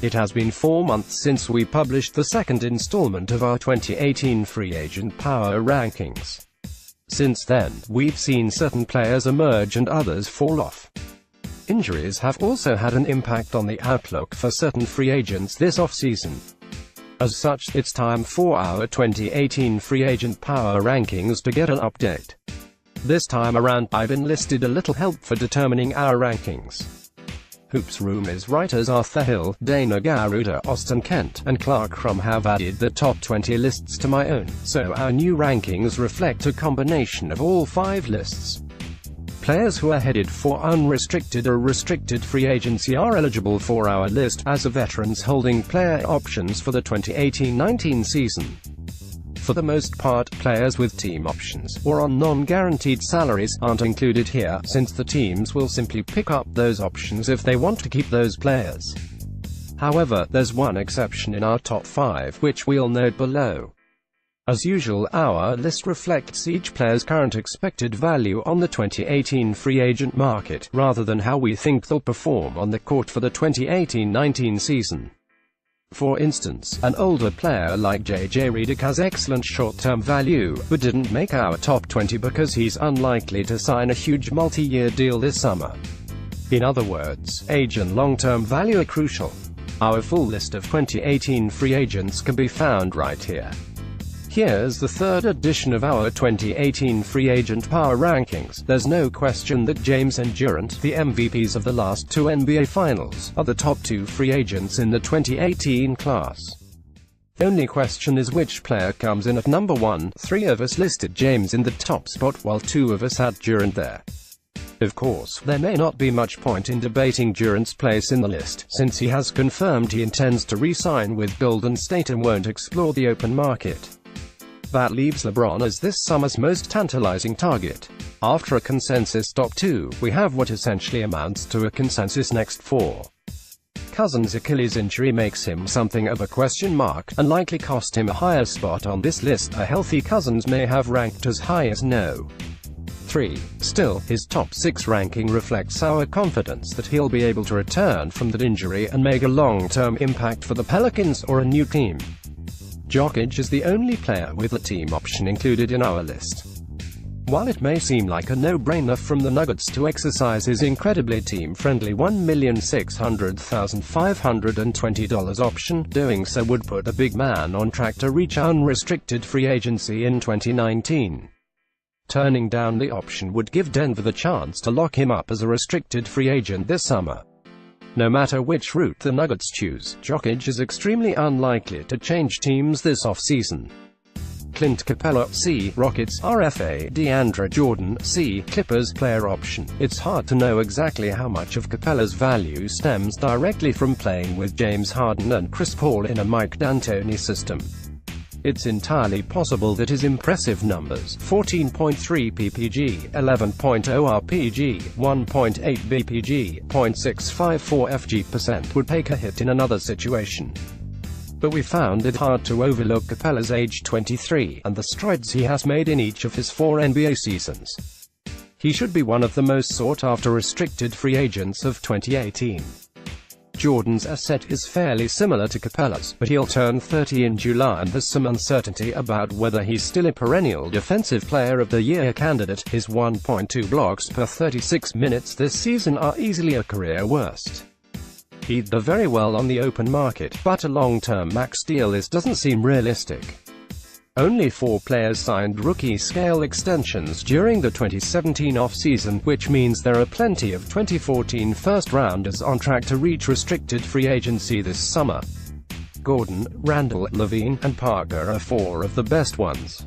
It has been 4 months since we published the second installment of our 2018 free agent power rankings. Since then, we've seen certain players emerge and others fall off. Injuries have also had an impact on the outlook for certain free agents this off-season. As such, it's time for our 2018 free agent power rankings to get an update. This time around, I've enlisted a little help for determining our rankings. Hoops Rumors writers Arthur Hill, Dana Garuda, Austin Kent, and Clark Crum have added the top 20 lists to my own, so our new rankings reflect a combination of all 5 lists. Players who are headed for unrestricted or restricted free agency are eligible for our list, as are veterans holding player options for the 2018-19 season. For the most part, players with team options, or on non-guaranteed salaries, aren't included here, since the teams will simply pick up those options if they want to keep those players. However, there's one exception in our top 5, which we'll note below. As usual, our list reflects each player's current expected value on the 2018 free agent market, rather than how we think they'll perform on the court for the 2018-19 season. For instance, an older player like J.J. Redick has excellent short-term value, but didn't make our top 20 because he's unlikely to sign a huge multi-year deal this summer. In other words, age and long-term value are crucial. Our full list of 2018 free agents can be found right here. Here's the third edition of our 2018 free agent power rankings. There's no question that James and Durant, the MVPs of the last 2 NBA Finals, are the top 2 free agents in the 2018 class. The only question is which player comes in at number 1. 3 of us listed James in the top spot, while 2 of us had Durant there. Of course, there may not be much point in debating Durant's place in the list, since he has confirmed he intends to re-sign with Golden State and won't explore the open market. That leaves LeBron as this summer's most tantalizing target. After a consensus top 2, we have what essentially amounts to a consensus next 4. Cousins' Achilles injury makes him something of a question mark, and likely cost him a higher spot on this list. A healthy Cousins may have ranked as high as no. 3. Still, his top 6 ranking reflects our confidence that he'll be able to return from that injury and make a long-term impact for the Pelicans or a new team. Jokic is the only player with a team option included in our list. While it may seem like a no-brainer from the Nuggets to exercise his incredibly team-friendly $1,600,520 option, doing so would put a big man on track to reach unrestricted free agency in 2019. Turning down the option would give Denver the chance to lock him up as a restricted free agent this summer. No matter which route the Nuggets choose, Jokic is extremely unlikely to change teams this offseason. Clint Capella, C. Rockets, RFA, DeAndre Jordan, C. Clippers player option. It's hard to know exactly how much of Capella's value stems directly from playing with James Harden and Chris Paul in a Mike D'Antoni system. It's entirely possible that his impressive numbers, 14.3 ppg, 11.0 rpg, 1.8 bpg, 0.654 fg%, would take a hit in another situation. But we found it hard to overlook Capella's age 23, and the strides he has made in each of his 4 NBA seasons. He should be one of the most sought-after restricted free agents of 2018. Jordan's asset is fairly similar to Capella's, but he'll turn 30 in July and there's some uncertainty about whether he's still a perennial Defensive Player of the Year candidate. His 1.2 blocks per 36 minutes this season are easily a career worst. He'd do very well on the open market, but a long-term max deal doesn't seem realistic. Only 4 players signed rookie-scale extensions during the 2017 off-season, which means there are plenty of 2014 first-rounders on track to reach restricted free agency this summer. Gordon, Randall, Levine, and Parker are 4 of the best ones.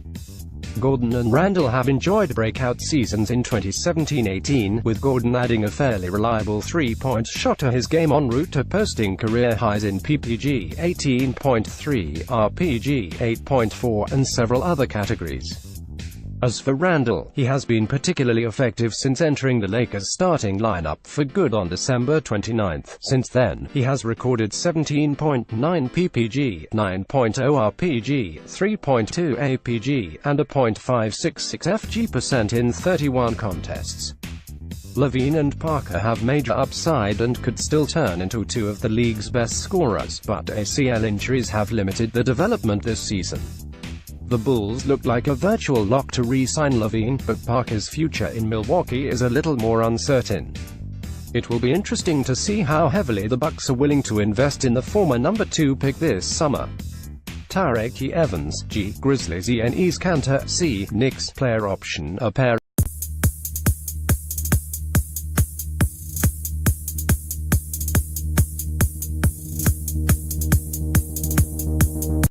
Gordon and Randall have enjoyed breakout seasons in 2017-18, with Gordon adding a fairly reliable three-point shot to his game en route to posting career highs in PPG 18.3, RPG 8.4, and several other categories. As for Randall, he has been particularly effective since entering the Lakers' starting lineup for good on December 29. Since then, he has recorded 17.9 ppg, 9.0 rpg, 3.2 apg, and a .566 fg% in 31 contests. LaVine and Parker have major upside and could still turn into two of the league's best scorers, but ACL injuries have limited their development this season. The Bulls look like a virtual lock to re-sign LaVine, but Parker's future in Milwaukee is a little more uncertain. It will be interesting to see how heavily the Bucks are willing to invest in the former number 2 pick this summer. Tyreke Evans, G. Grizzlies ENE's Cantor, C. Knicks player option. A pair